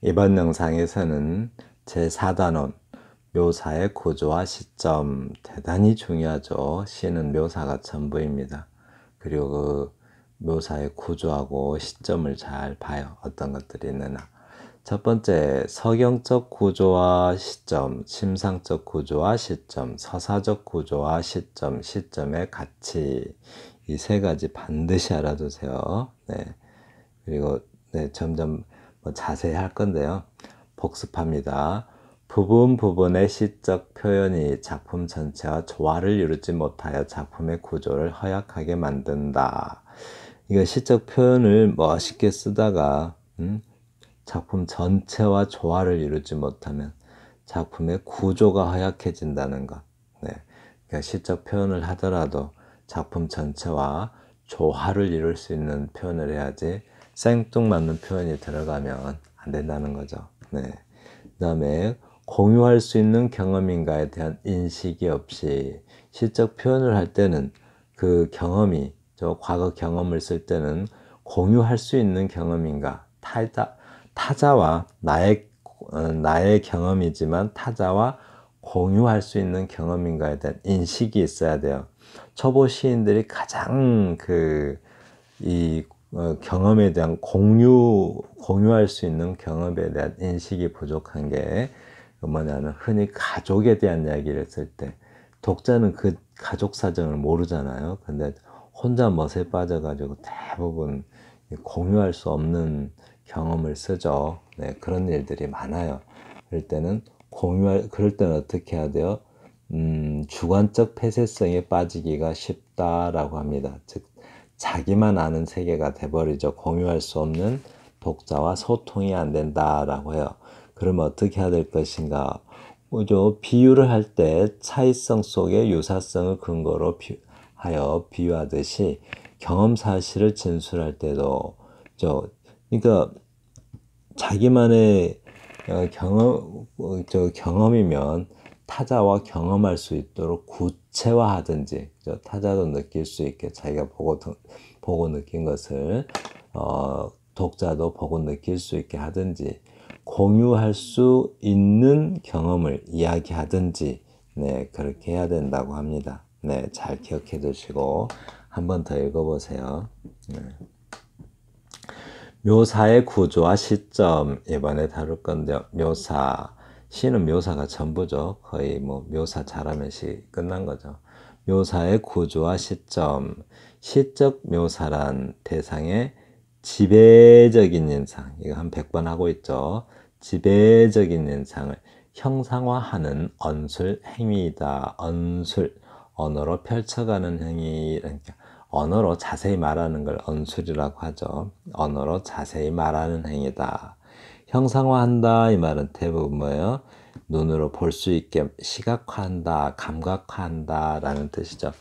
이번 영상에서는 제4단원 묘사의 구조와 시점 대단히 중요하죠. 시는 묘사가 전부입니다. 그리고 그 묘사의 구조하고 시점을 잘 봐요. 어떤 것들이 있느냐. 첫 번째, 서경적 구조와 시점, 심상적 구조와 시점, 서사적 구조와 시점, 시점의 가치, 이 세 가지 반드시 알아두세요. 네. 그리고 점점 자세히 할 건데요. 복습합니다. 부분의 시적 표현이 작품 전체와 조화를 이루지 못하여 작품의 구조를 허약하게 만든다. 이거 시적 표현을 멋있게 쓰다가 작품 전체와 조화를 이루지 못하면 작품의 구조가 허약해진다는 것. 네. 그러니까 시적 표현을 하더라도 작품 전체와 조화를 이룰 수 있는 표현을 해야지 생뚱맞는 표현이 들어가면 안 된다는 거죠. 네. 그 다음에 공유할 수 있는 경험인가에 대한 인식이 없이 시적 표현을 할 때는 그 경험이, 저 과거 경험을 쓸 때는 공유할 수 있는 경험인가, 타자와 나의 경험이지만 타자와 공유할 수 있는 경험인가에 대한 인식이 있어야 돼요. 초보 시인들이 가장 경험에 대한 공유할 수 있는 경험에 대한 인식이 부족한 게 뭐냐면, 흔히 가족에 대한 이야기를 쓸 때 독자는 그 가족 사정을 모르잖아요. 근데 혼자 멋에 빠져가지고 대부분 공유할 수 없는 경험을 쓰죠. 네, 그런 일들이 많아요. 그럴 때는 어떻게 해야 돼요? 주관적 폐쇄성에 빠지기가 쉽다라고 합니다. 즉, 자기만 아는 세계가 돼버리죠. 공유할 수 없는, 독자와 소통이 안 된다라고 해요. 그러면 어떻게 해야 될 것인가? 비유를 할 때 차이성 속의 유사성을 근거로 하여 비유하듯이 경험 사실을 진술할 때도 그러니까 자기만의 경험이면 타자와 경험할 수 있도록 구체화하든지, 타자도 느낄 수 있게 자기가 보고 느낀 것을 독자도 보고 느낄 수 있게 하든지, 공유할 수 있는 경험을 이야기하든지, 네, 그렇게 해야 된다고 합니다. 네, 잘 기억해 두시고 한 번 더 읽어보세요. 네. 묘사의 구조와 시점, 이번에 다룰 건데요. 시는 묘사가 전부죠. 거의 묘사 잘하면 시 끝난 거죠. 묘사의 구조와 시점, 시적 묘사란 대상의 지배적인 인상, 이거 한 100번 하고 있죠. 지배적인 인상을 형상화하는 언술 행위이다. 언어로 펼쳐가는 행위, 그러니까 언어로 자세히 말하는 걸 언술이라고 하죠. 언어로 자세히 말하는 행위다. 형상화한다, 이 말은 대부분 뭐예요? 눈으로 볼 수 있게 시각화한다, 감각화한다 라는 뜻이죠.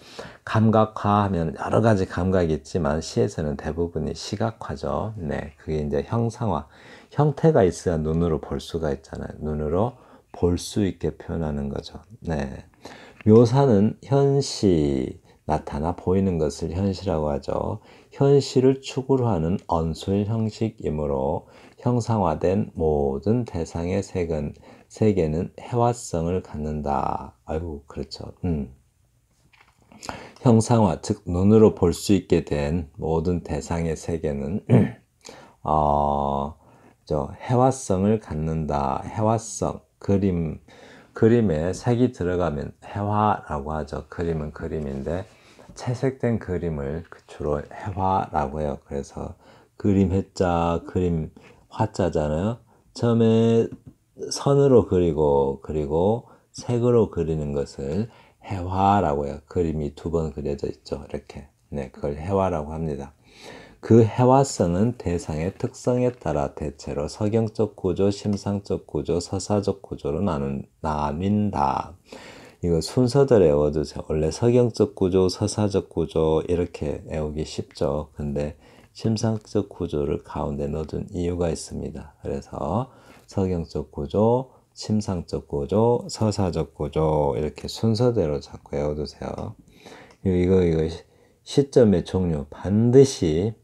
감각화하면 여러 가지 감각이 있지만 시에서는 대부분이 시각화죠. 네, 그게 이제 형상화. 형태가 있어야 눈으로 볼 수가 있잖아요. 눈으로 볼 수 있게 표현하는 거죠. 네. 묘사는 나타나 보이는 것을 현시라고 하죠. 현시를 축으로 하는 언술 형식이므로 형상화된 모든 대상의 세계는 해화성을 갖는다. 아이고, 그렇죠. 형상화, 즉 눈으로 볼 수 있게 된 모든 대상의 세계는 해화성을 갖는다. 해화성, 그림에 색이 들어가면 해화라고 하죠. 그림은 그림인데 채색된 그림을 주로 해화라고 해요. 그래서 그림 해자, 그림 화자잖아요. 처음에 선으로 그리고 색으로 그리는 것을 해화라고 해요. 그림이 2번 그려져 있죠. 이렇게. 네, 그걸 해화라고 합니다. 그 해화성은 대상의 특성에 따라 대체로 서경적 구조, 심상적 구조, 서사적 구조로 나뉜다. 이거 순서대로 외워두세요. 원래 서경적 구조, 서사적 구조 이렇게 외우기 쉽죠. 근데 심상적 구조를 가운데 넣어둔 이유가 있습니다. 그래서 서경적 구조, 심상적 구조, 서사적 구조 이렇게 순서대로 자꾸 외워두세요. 이거 시점의 종류 반드시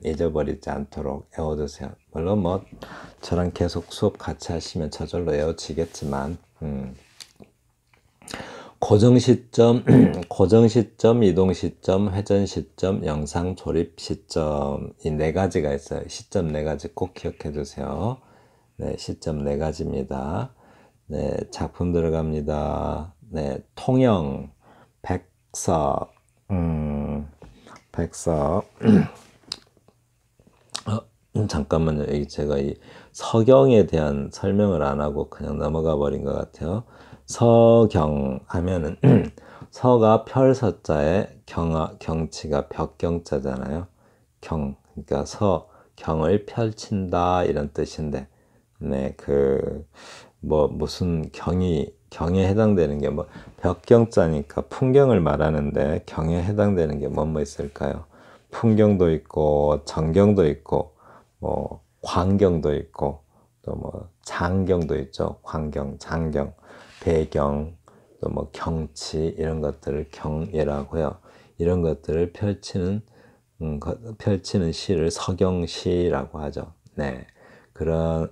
잊어버리지 않도록 외워두세요. 물론 뭐 저랑 계속 수업 같이 하시면 저절로 외워지겠지만 고정 시점, 고정 시점, 이동 시점, 회전 시점, 영상 조립 시점 이 네 가지가 있어요. 시점 네 가지 꼭 기억해 두세요. 네, 시점 네 가지입니다. 네, 작품 들어갑니다. 네, 통영, 백석, 백석. 잠깐만요. 여기 제가 이 서경에 대한 설명을 안 하고 그냥 넘어가 버린 것 같아요. 서경 하면은 서가 펼서자에 경치가 벽경자잖아요. 그러니까 경을 펼친다 이런 뜻인데, 네, 뭐 무슨 경에 해당되는 게 뭐 벽경자니까 풍경을 말하는데 경에 해당되는 게 뭐 있을까요? 풍경도 있고 전경도 있고 뭐 광경도 있고 또 뭐 장경도 있죠. 광경, 장경, 배경, 또 뭐 경치 이런 것들을 경이라고요. 이런 것들을 펼치는 시를 서경시라고 하죠. 네, 그런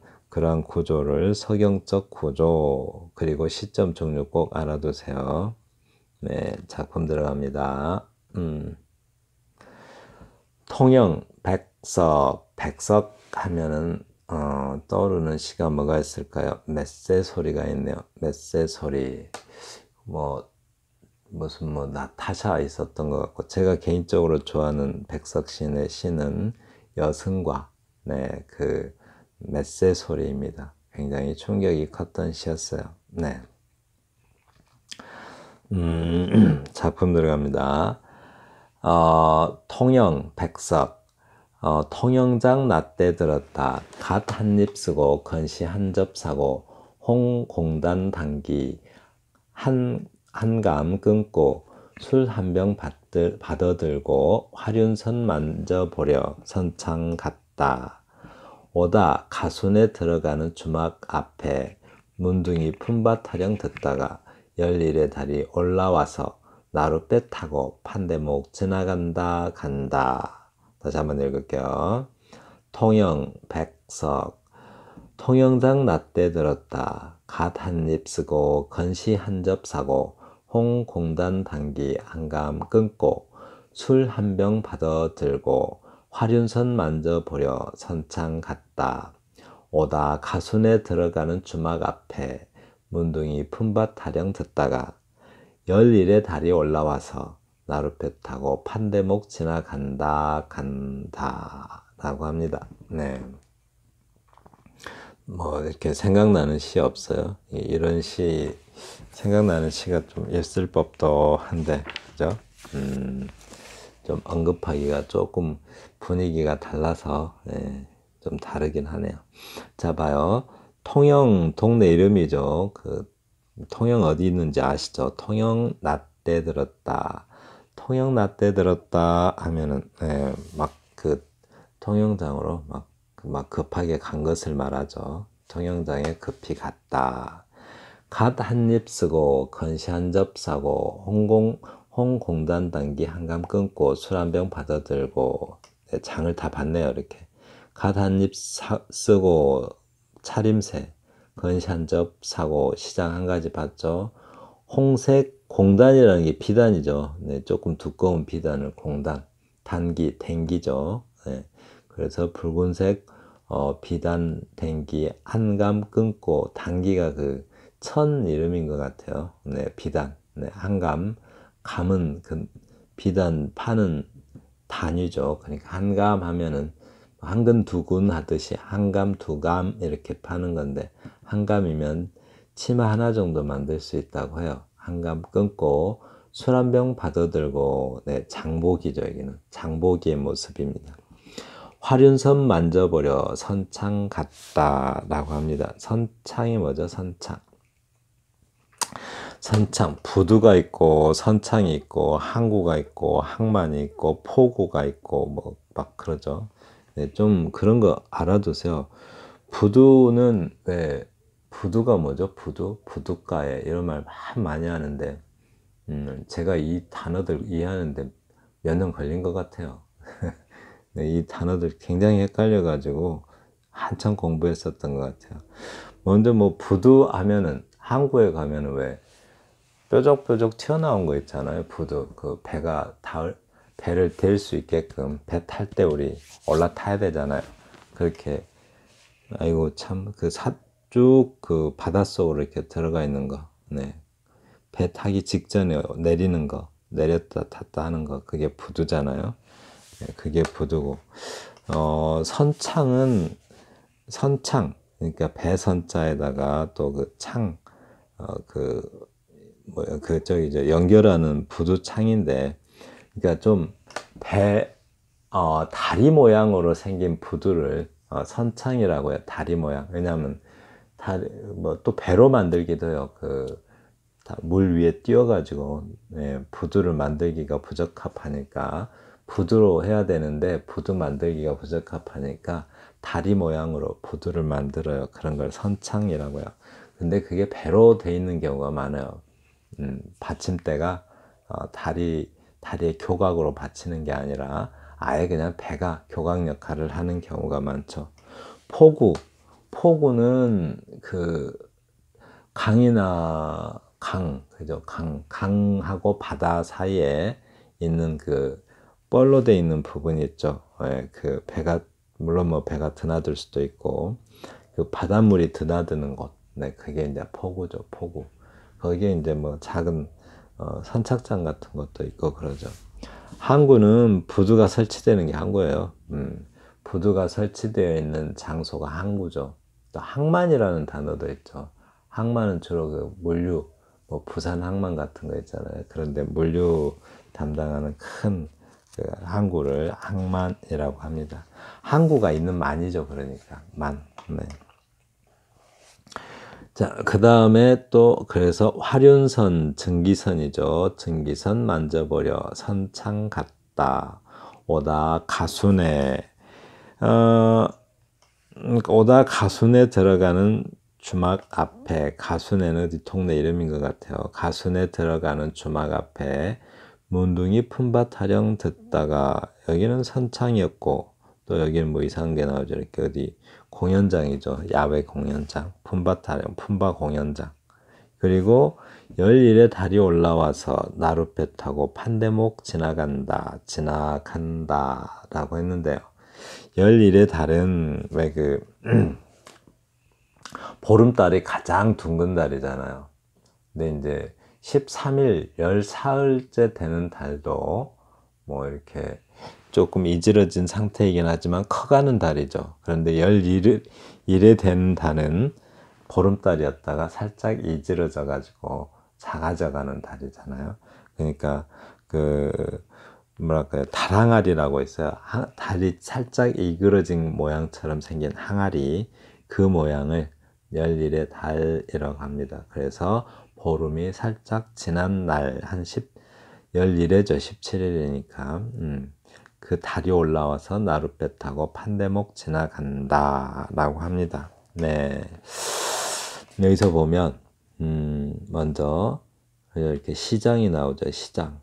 구조를 서경적 구조 그리고 시점 종류 꼭 알아두세요. 네, 작품 들어갑니다. 통영, 백석 하면은 떠오르는 시가 뭐가 있을까요? 맷새 소리가 있네요. 맷새 소리. 무슨 나타샤 있었던 것 같고, 제가 개인적으로 좋아하는 백석 시인의 시는 여승과 맷새 소리입니다. 굉장히 충격이 컸던 시였어요. 네. 작품 들어갑니다. 통영, 백석. 통영장 낮때 들었다. 갓 한입 쓰고 건시 한 접 사고 홍공단 당기 한감 끊고 술 한 병 받아들고 화륜선 만져보려 선창 갔다. 오다 가순에 들어가는 주막 앞에 문둥이 품바 타령 듣다가 열일의 달이 올라와서 나룻배 타고 판대목 지나간다 간다. 다시 한번 읽을게요. 통영, 백석. 통영장 낮때 들었다. 갓 한입 쓰고 건시 한 접 사고 홍공단 당기 한감 끊고 술 한 병 받아 들고 화륜선 만져보려 선창 갔다. 오다 가순에 들어가는 주막 앞에 문둥이 품바 타령 듣다가 열일의 달이 올라와서 나룻배 타고 판대목 지나간다 간다 라고 합니다. 네. 뭐 이렇게 생각나는 시 없어요? 이런 시 생각나는 시가 좀 있을 법도 한데, 그죠? 좀 언급하기가 조금 분위기가 달라서 좀 다르긴 하네요. 자, 봐요. 통영 동네 이름이죠. 통영 어디 있는지 아시죠? 통영 낮때 들었다. 통영 낮때 들었다 하면은 막 통영장으로 막 급하게 간 것을 말하죠. 통영장에 급히 갔다. 갓 한입 쓰고 건시 한 접 사고 홍공단 당기 한감 끊고 술 한 병 받아들고 장을 다 봤네요. 이렇게 갓 한입 쓰고 차림새 건시 한 접 사고 시장 한 가지 봤죠. 홍색 공단이라는 게 비단이죠. 네, 조금 두꺼운 비단을 공단 탱기죠. 네, 그래서 붉은색 비단 탱기 한감 끊고 단기가 천 이름인 것 같아요. 네, 비단. 네, 한감. 감은 비단 파는 단위죠. 그러니까 한감 하면은 한근 두근 하듯이 한감 두감 이렇게 파는 건데, 한감이면 치마 하나 정도 만들 수 있다고 해요. 한감 끊고 술 한 병 받아들고, 네, 장보기죠. 여기는 장보기의 모습입니다. 화륜선 만져보려 선창 갔다 라고 합니다. 선창이 뭐죠? 선창, 부두가 있고 선창이 있고 항구가 있고 항만이 있고 포구가 있고 뭐 막 그러죠. 네, 좀 그런 거 알아두세요. 부두는 부두가 뭐죠? 부두가에 이런 말 많이 하는데 제가 이 단어들 이해하는데 몇 년 걸린 것 같아요. 네, 이 단어들 굉장히 헷갈려 가지고 한참 공부했었던 것 같아요. 먼저 뭐 부두 하면은 항구에 가면은 왜 뾰족뾰족 튀어나온 거 있잖아요. 부두 그 배가 닿을 배를 댈 수 있게끔 배 탈 때 우리 올라타야 되잖아요. 그렇게 아이고 참 그 쭉 그 바닷속으로 이렇게 들어가 있는 거. 네. 배 타기 직전에 내리는 거, 내렸다 탔다 하는 거, 그게 부두잖아요. 네, 그게 부두고, 선창은, 선창, 그러니까 배선자에다가 또 그 창, 그, 뭐야, 저기, 연결하는 부두창인데, 그러니까 좀 배, 다리 모양으로 생긴 부두를 선창이라고 해요. 다리 모양. 왜냐하면, 뭐, 또 배로 만들기도 해요. 물 위에 띄워가지고 부두를 만들기가 부적합하니까 부두로 해야 되는데 부두 만들기가 부적합하니까 다리 모양으로 부두를 만들어요. 그런 걸 선창이라고 해요. 근데 그게 배로 돼 있는 경우가 많아요. 받침대가 다리에 교각으로 받치는 게 아니라 아예 그냥 배가 교각 역할을 하는 경우가 많죠. 포구는 그 강이나 그죠? 강하고 바다 사이에 있는 그 뻘로 돼 있는 부분이 있죠. 예, 그 배가, 물론 뭐 배가 드나들 수도 있고, 그 바닷물이 드나드는 곳. 네, 그게 이제 포구죠, 포구. 거기에 이제 뭐 작은, 선착장 같은 것도 있고 그러죠. 항구는 부두가 설치되는 게 항구예요. 부두가 설치되어 있는 장소가 항구죠. 또 항만이라는 단어도 있죠. 항만은 주로 그 물류, 뭐 부산 항만 같은 거 있잖아요. 그런데 물류 담당하는 큰 그 항구를 항만이라고 합니다. 항구가 있는 만이죠. 그러니까 만. 네. 자, 그 다음에 또 그래서 활윤선, 증기선이죠. 증기선 만져보려 선창 같다. 오다 가순에 오다 가순에 들어가는 주막 앞에, 가순에는 어디 동네 이름인 것 같아요. 가순에 들어가는 주막 앞에 문둥이 품바 타령 듣다가, 여기는 선창이었고 또 여기는 뭐 이상한 게 나오죠. 이렇게 어디 공연장이죠. 야외 공연장, 품바 타령, 품바 공연장. 그리고 열일에 달이 올라와서 나룻배 타고 판대목 지나간다 라고 했는데요. 열일의 달은 왜 보름달이 가장 둥근 달이잖아요. 근데 이제 13일, 14일째 되는 달도 뭐 이렇게 조금 이지러진 상태이긴 하지만 커가는 달이죠. 그런데 11일에 된 달은 보름달이었다가 살짝 이지러져 가지고 작아져 가는 달이잖아요. 그러니까 뭐랄까요, 달항아리라고 있어요. 달이 살짝 이그러진 모양처럼 생긴 항아리, 그 모양을 열일의 달이라고 합니다. 그래서 보름이 살짝 지난 날, 열일에죠. 17일이니까 그 달이 올라와서 나룻배 타고 판대목 지나간다 라고 합니다. 네, 여기서 보면 먼저 이렇게 시장이 나오죠. 시장.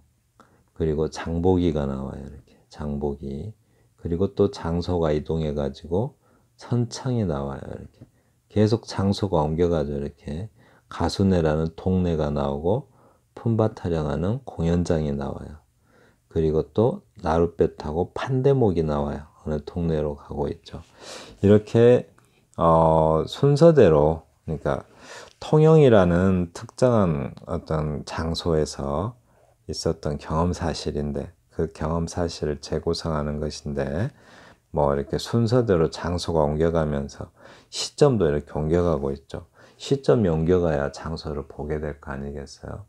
그리고 장보기가 나와요. 이렇게 장보기. 그리고 또 장소가 이동해 가지고 선창이 나와요. 이렇게 계속 장소가 옮겨가지고 이렇게 가수네라는 동네가 나오고 품바 타령하는 공연장이 나와요. 그리고 또 나룻배 타고 판대목이 나와요. 어느 동네로 가고 있죠. 이렇게 순서대로, 그러니까 통영이라는 특정한 어떤 장소에서 있었던 경험 사실인데, 그 경험 사실을 재구성하는 것인데, 뭐 이렇게 순서대로 장소가 옮겨가면서 시점도 이렇게 옮겨가고 있죠. 시점이 옮겨가야 장소를 보게 될 거 아니겠어요?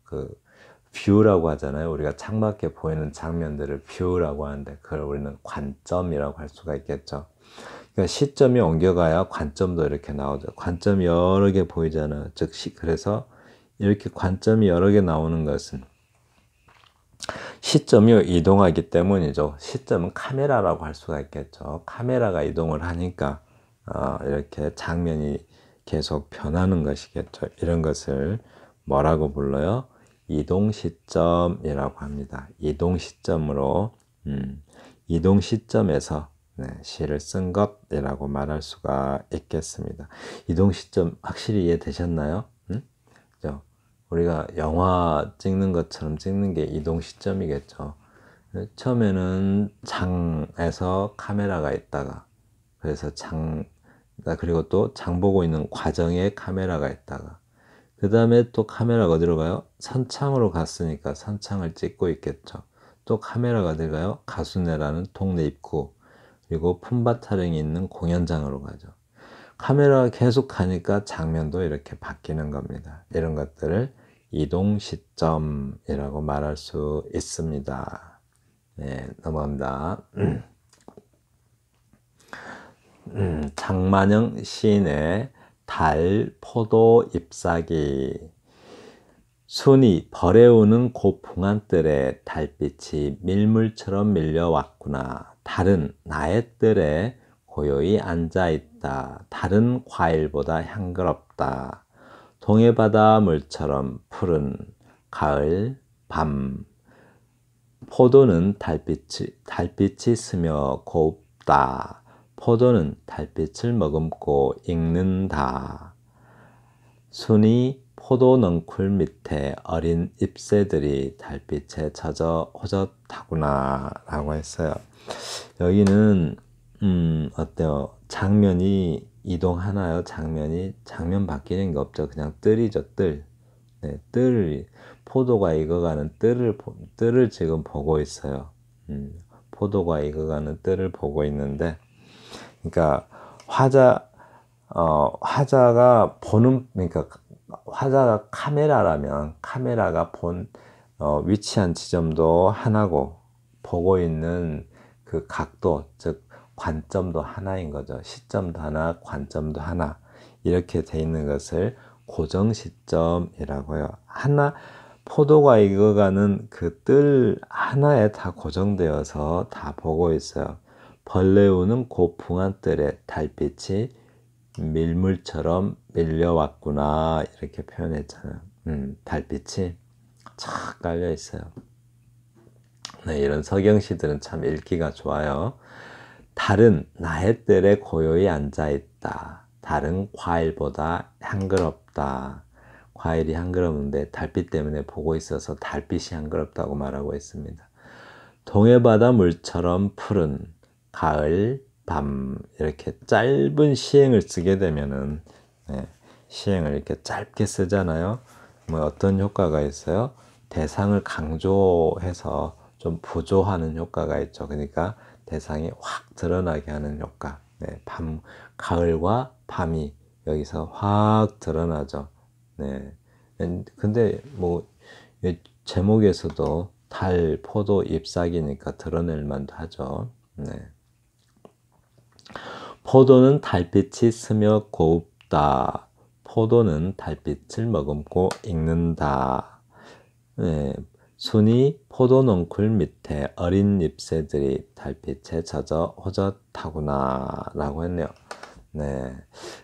뷰라고 하잖아요. 우리가 창밖에 보이는 장면들을 뷰라고 하는데, 그걸 우리는 관점이라고 할 수가 있겠죠. 그러니까 시점이 옮겨가야 관점도 이렇게 나오죠. 관점이 여러 개 보이잖아요. 즉, 그래서 이렇게 관점이 여러 개 나오는 것은 시점이 이동하기 때문이죠. 시점은 카메라라고 할 수가 있겠죠. 카메라가 이동을 하니까 이렇게 장면이 계속 변하는 것이겠죠. 이런 것을 뭐라고 불러요? 이동 시점이라고 합니다. 이동 시점으로 이동 시점에서 시를 쓴 것이라고 말할 수가 있겠습니다. 이동 시점 확실히 이해되셨나요? 그죠? 우리가 영화 찍는 것처럼 찍는 게 이동 시점이겠죠. 처음에는 장에서 카메라가 있다가, 그래서 그리고 또 장 보고 있는 과정에 카메라가 있다가, 그 다음에 또 카메라가 어디로 가요? 선창으로 갔으니까 선창을 찍고 있겠죠. 또 카메라가 어디 가요? 가수네라는 동네 입구, 그리고 품바 촬영이 있는 공연장으로 가죠. 카메라가 계속 가니까 장면도 이렇게 바뀌는 겁니다. 이런 것들을 이동 시점이라고 말할 수 있습니다. 네, 넘어갑니다. 장만영 시인의 달, 포도, 잎사귀. 순이 벌에우는 고풍한 뜰에 달빛이 밀물처럼 밀려왔구나. 달은 나의 뜰에 고요히 앉아있다. 달은 과일보다 향그럽다. 동해바다 물처럼 푸른 가을 밤. 포도는 달빛이 스며 곱다. 포도는 달빛을 머금고 익는다. 순이 포도 넝쿨 밑에 어린 잎새들이 달빛에 젖어 호젓하구나 라고 했어요. 여기는 어때요? 장면이 이동하나요? 장면 바뀌는 게 없죠. 그냥 뜰이죠. 뜰. 네, 포도가 익어가는 뜰을 지금 보고 있어요. 포도가 익어가는 뜰을 보고 있는데, 그러니까 화자가 그러니까 화자가 카메라라면 카메라가 위치한 지점도 하나고, 보고 있는 그 각도, 즉 관점도 하나인 거죠. 시점도 하나, 관점도 하나, 이렇게 돼 있는 것을 고정 시점이라고요. 포도가 익어가는 그 뜰 하나에 다 고정되어서 다 보고 있어요. 벌레우는 고풍한 뜰에 달빛이 밀물처럼 밀려왔구나, 이렇게 표현했잖아요. 달빛이 착 깔려 있어요. 네, 이런 서경시들은 참 읽기가 좋아요. 달은 나의 뜰에 고요히 앉아있다. 달은 과일보다 향그럽다. 과일이 향그러운데 달빛 때문에 보고 있어서 달빛이 향그럽다고 말하고 있습니다. 동해바다 물처럼 푸른 가을 밤. 이렇게 짧은 시행을 쓰게 되면은, 시행을 이렇게 짧게 쓰잖아요. 뭐 어떤 효과가 있어요? 대상을 강조해서 좀 부조하는 효과가 있죠. 그러니까 대상이 확 드러나게 하는 효과. 가을과 밤이 여기서 확 드러나죠. 네. 근데 뭐 제목에서도 달, 포도, 잎사귀니까 드러낼 만도 하죠. 네. 포도는 달빛이 스며 곱다. 포도는 달빛을 머금고 익는다. 네. 순이 포도 넝쿨 밑에 어린 잎새들이 달빛에 젖어 호젓하구나 라고 했네요. 네.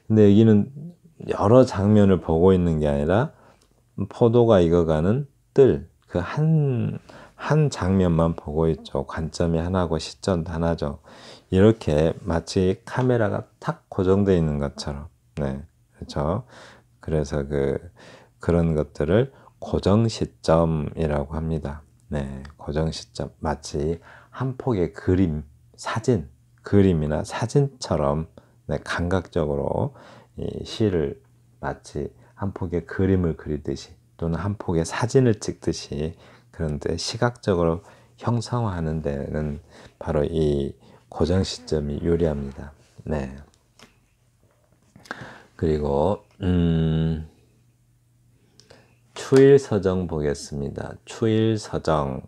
근데 여기는 여러 장면을 보고 있는 게 아니라 포도가 익어가는 뜰, 그 한 장면만 보고 있죠. 관점이 하나고 시점도 하나죠. 이렇게 마치 카메라가 탁 고정되어 있는 것처럼. 네. 그렇죠. 그래서 그런 것들을 고정 시점이라고 합니다. 네. 고정 시점. 마치 한 폭의 그림이나 사진처럼, 감각적으로 이 시를 마치 한 폭의 그림을 그리듯이, 또는 한 폭의 사진을 찍듯이, 그런데 시각적으로 형상화하는 데는 바로 이 고정 시점이 유리합니다. 네. 그리고 추일서정 보겠습니다. 추일서정,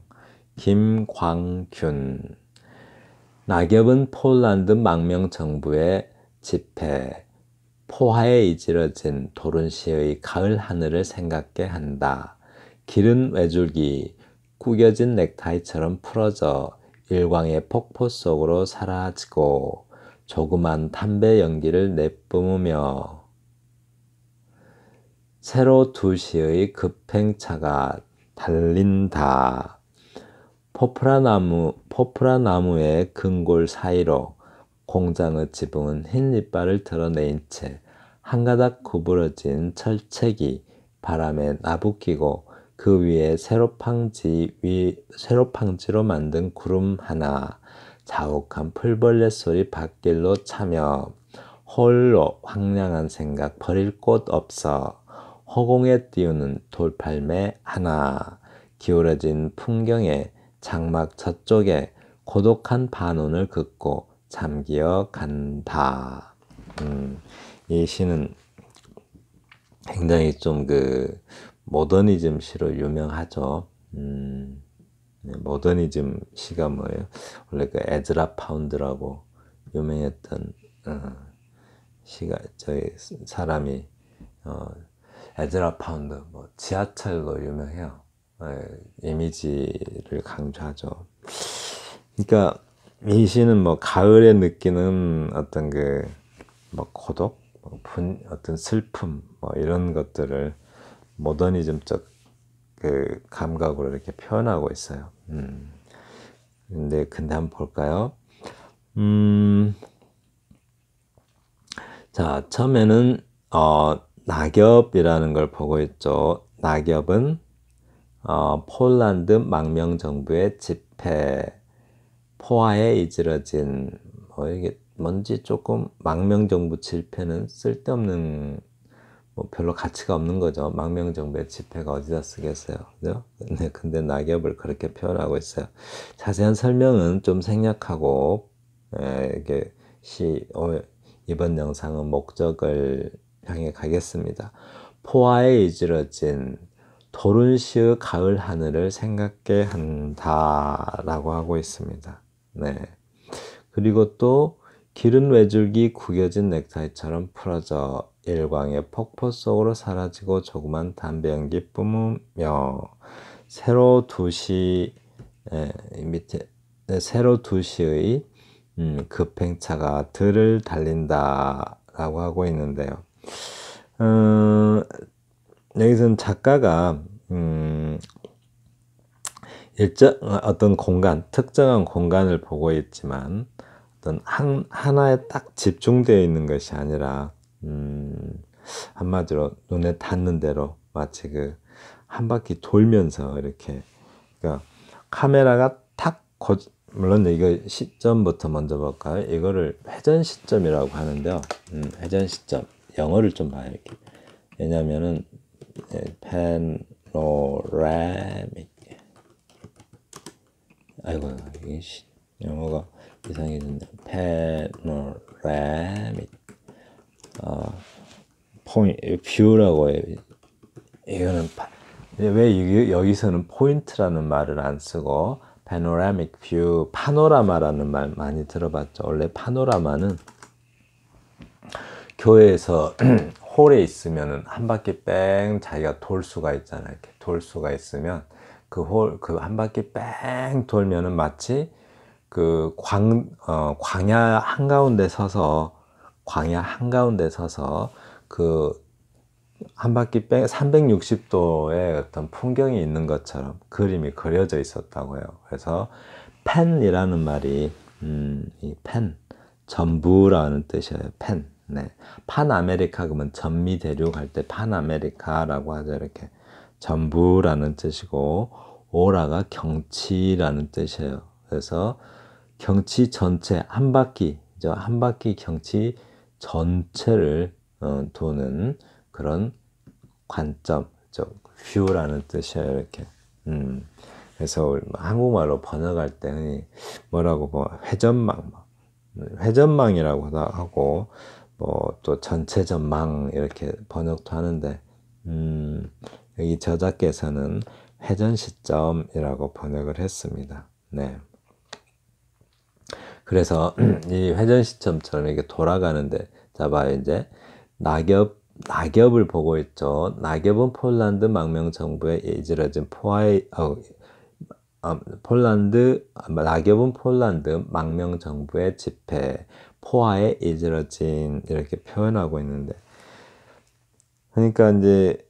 김광균. 낙엽은 폴란드 망명정부의 집회, 포화에 이지러진 도른시의 가을 하늘을 생각게 한다. 기른 외줄기, 구겨진 넥타이처럼 풀어져 일광의 폭포 속으로 사라지고 조그만 담배 연기를 내뿜으며 세로 2시의 급행차가 달린다. 포프라나무의 근골 사이로 공장의 지붕은 흰 이빨을 드러내인 채 한가닥 구부러진 철책이 바람에 나부끼고 그 위에 세로팡지로 만든 구름 하나, 자욱한 풀벌레 소리 밭길로 차며 홀로 황량한 생각 버릴 곳 없어 허공에 띄우는 돌팔매 하나, 기울어진 풍경에 장막 저쪽에 고독한 반원을 긋고 잠기어 간다. 이 시는 굉장히 좀 그 모더니즘 시로 유명하죠. 모더니즘 시가 뭐예요? 원래 그 에즈라 파운드라고 유명했던 시가 저희 사람이 에즈라 파운드 뭐 지하철로 유명해요. 이미지를 강조하죠. 그러니까 이 시는 뭐 가을에 느끼는 어떤 그 뭐 고독, 어떤 슬픔, 뭐 이런 것들을 모더니즘적 그 감각으로 이렇게 표현하고 있어요. 근데 한번 볼까요? 자, 처음에는 낙엽이라는 걸 보고 있죠. 낙엽은 폴란드 망명정부의 집회, 포화에 이지러진 이게 뭔지 조금 망명정부 집회는 쓸데없는 뭐 별로 가치가 없는 거죠. 망명정부의 집회가 어디다 쓰겠어요. 그죠? 근데 낙엽을 그렇게 표현하고 있어요. 자세한 설명은 좀 생략하고 이게 이번 영상은 목적을 향해 가겠습니다. 포화에 이지러진 도른시의 가을 하늘을 생각게 한다라고 하고 있습니다. 네. 그리고 또 기른 외줄기 구겨진 넥타이처럼 풀어져 일광의 폭포 속으로 사라지고 조그만 담배 연기 뿜으며 세로 2시 밑에 세로 2시의 급행차가 들을 달린다라고 하고 있는데요. 여기서는 작가가 어떤 공간, 특정한 공간을 보고 있지만 어떤 하나에 딱 집중되어 있는 것이 아니라 한마디로 눈에 닿는 대로 마치 그 한 바퀴 돌면서 이렇게 그러니까 카메라가 물론 이거 시점부터 먼저 볼까요? 이거를 회전 시점이라고 하는데요. 회전 시점 영어를 좀 봐요. 이렇게. 왜냐면은 패노라믹 아이고 이게 영어가 이상해졌네. 패노라믹 뷰라고 해요. 이거는 왜 여기서는 포인트라는 말을 안 쓰고 패노라믹 뷰, 파노라마라는 말 많이 들어봤죠. 원래 파노라마는 교회에서 홀에 있으면은 한 바퀴 뺑 자기가 돌 수가 있잖아요. 이렇게 돌 수가 있으면 그 한 바퀴 뺑 돌면은 마치 그 광야 한가운데 서서 그 한 바퀴 뺑 360도의 어떤 풍경이 있는 것처럼 그림이 그려져 있었다고 해요. 그래서 펜이라는 말이 이 펜, 전부라는 뜻이에요. 펜. 네. 판아메리카 그러면 전미 대륙 할 때 판아메리카라고 하죠. 이렇게 전부라는 뜻이고 오라가 경치라는 뜻이에요. 그래서 경치 전체 한 바퀴 경치 전체를 도는 그런 관점, 뷰라는 뜻이에요. 이렇게. 그래서 한국말로 번역할 때는 뭐라고 회전망이라고 하고 뭐 또 전체 전망 이렇게 번역도 하는데 여기 저자께서는 회전 시점이라고 번역을 했습니다. 네. 그래서 이 회전 시점처럼 이렇게 돌아가는데 자 봐요. 이제 낙엽을 보고 있죠. 낙엽은 폴란드 망명 정부에 이지러진 낙엽은 폴란드 망명 정부의 집회 포화에 이지러진 이렇게 표현하고 있는데 그러니까 이제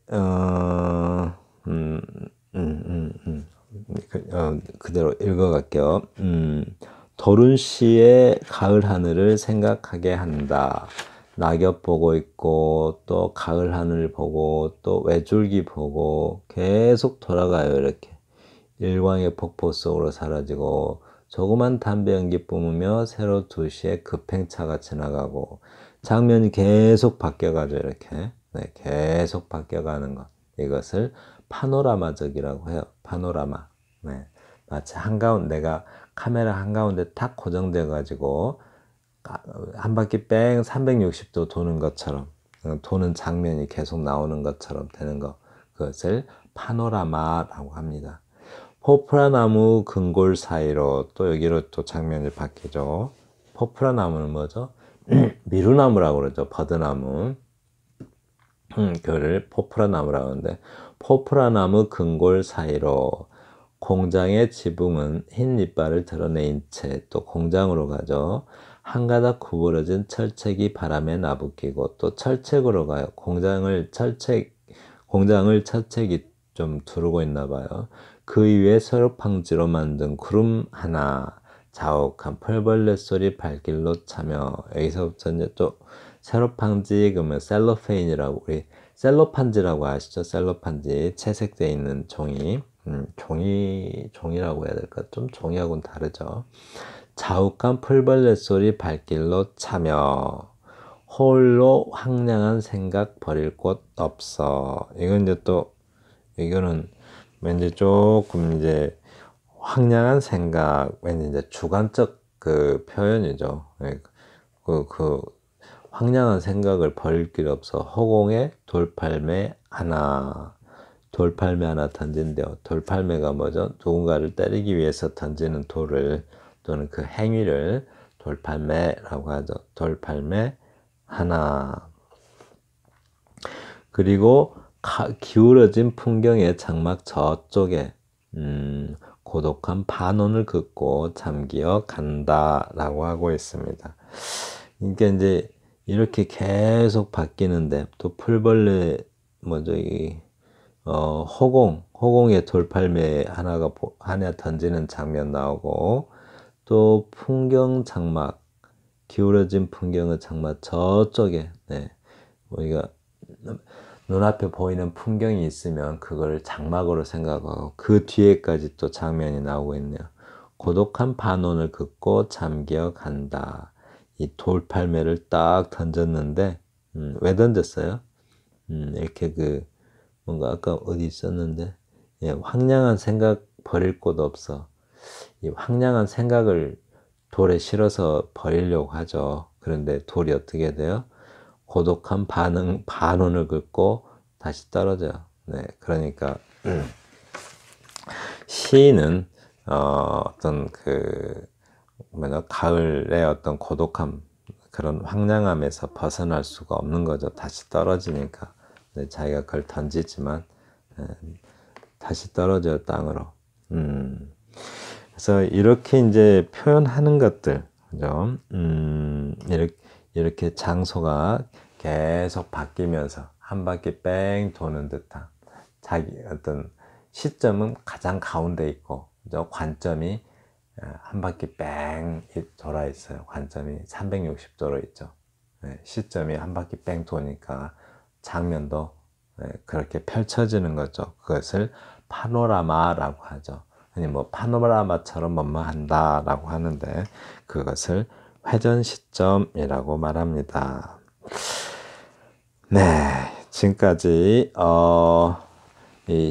그대로 읽어갈게요. 도른시의 가을 하늘을 생각하게 한다. 낙엽 보고 있고 또 가을 하늘 보고 또 외줄기 보고 계속 돌아가요. 이렇게 일광의 폭포 속으로 사라지고 조그만 담배 연기 뿜으며 새로 2시에 급행차가 지나가고 장면이 계속 바뀌어가죠. 이렇게 네, 계속 바뀌어가는 것, 이것을 파노라마적이라고 해요. 파노라마. 네, 마치 한가운데 내가 카메라 한가운데 탁 고정돼 가지고 한 바퀴 뺑 360도 도는 것처럼, 도는 장면이 계속 나오는 것처럼 되는 것, 그것을 파노라마라고 합니다. 포프라나무 근골 사이로, 또 여기로 또 장면이 바뀌죠. 포프라나무는 뭐죠? 미루나무라고 그러죠. 버드나무. 그거를 포프라나무라고 하는데, 포프라나무 근골 사이로 공장의 지붕은 흰 이빨을 드러낸 채 또 공장으로 가죠. 한 가닥 구부러진 철책이 바람에 나부끼고 또 철책으로 가요. 공장을 철책이 좀 두르고 있나 봐요. 그 위에 서로팡지로 만든 구름 하나, 자욱한 펄벌레 소리 발길로 차며, 여기서부터 이제 또 세로팡지 그러면 셀로페인이라고, 우리 셀로판지라고 아시죠? 셀로판지, 채색되어 있는 종이, 종이라고 해야 될까? 좀 종이하고는 다르죠. 자욱한 풀벌레 소리 발길로 차며 홀로 황량한 생각 버릴 곳 없어. 이건 이제 또 이거는 왠지 조금 이제 황량한 생각, 왠지 이제 주관적 그 표현이죠. 그 황량한 생각을 버릴 길 없어. 허공에 돌팔매 하나. 돌팔매 하나 던진대요. 돌팔매가 뭐죠? 누군가를 때리기 위해서 던지는 돌을, 또는 그 행위를 돌팔매라고 하죠. 돌팔매 하나. 그리고 기울어진 풍경의 장막 저쪽에 고독한 반원을 긋고 잠기어 간다라고 하고 있습니다. 그러니까 이제 이렇게 계속 바뀌는데, 또 풀벌레 뭐죠, 이 허공에 돌팔매 하나 던지는 장면 나오고, 또 풍경 장막, 기울어진 풍경의 장막 저쪽에, 네, 우리가 눈앞에 보이는 풍경이 있으면 그걸 장막으로 생각하고 그 뒤에까지 또 장면이 나오고 있네요. 고독한 반원을 긋고 잠겨 간다. 이 돌팔매를 딱 던졌는데, 왜 던졌어요? 이렇게 뭔가 아까 어디 있었는데, 예, 황량한 생각 버릴 곳 없어. 이 황량한 생각을 돌에 실어서 버리려고 하죠. 그런데 돌이 어떻게 돼요? 고독한 반원을 긋고 다시 떨어져요. 네, 그러니까 시인은 어떤 가을의 어떤 고독함, 그런 황량함에서 벗어날 수가 없는 거죠. 다시 떨어지니까. 네, 자기가 그걸 던지지만 다시 떨어져요, 땅으로. 그래서 이렇게 이제 표현하는 것들, 그죠? 이렇게 장소가 계속 바뀌면서 한 바퀴 뺑 도는 듯한, 자기 어떤 시점은 가장 가운데 있고, 그죠? 관점이 한 바퀴 뺑 돌아 있어요. 관점이 360도로 있죠. 네, 시점이 한 바퀴 뺑 도니까 장면도 그렇게 펼쳐지는 거죠. 그것을 파노라마라고 하죠. 아니 뭐 파노라마처럼 뭐뭐 한다라고 하는데, 그것을 회전 시점이라고 말합니다. 네, 지금까지 이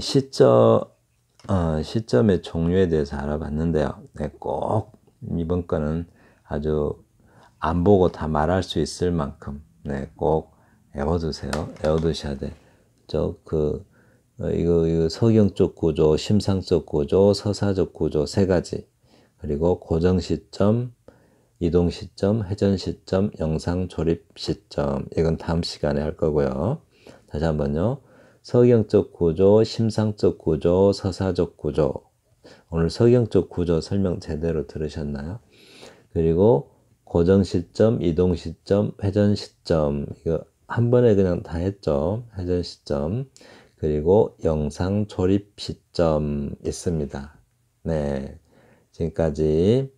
시점의 종류에 대해서 알아봤는데요. 네, 꼭 이번 거는 아주 안 보고 다 말할 수 있을 만큼, 네, 꼭 외워두세요. 외워두셔야 돼. 이거 서경적 구조, 심상적 구조, 서사적 구조 세 가지. 그리고 고정 시점, 이동 시점, 회전 시점, 영상 조립 시점. 이건 다음 시간에 할 거고요. 다시 한번요. 서경적 구조, 심상적 구조, 서사적 구조. 오늘 서경적 구조 설명 제대로 들으셨나요? 그리고 고정 시점, 이동 시점, 회전 시점. 이거 한 번에 그냥 다 했죠. 회전 시점. 그리고 영상 조립 시점 있습니다. 네, 지금까지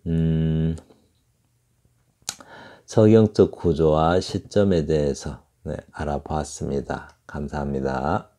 서경적 구조와 시점에 대해서 네, 알아보았습니다. 감사합니다.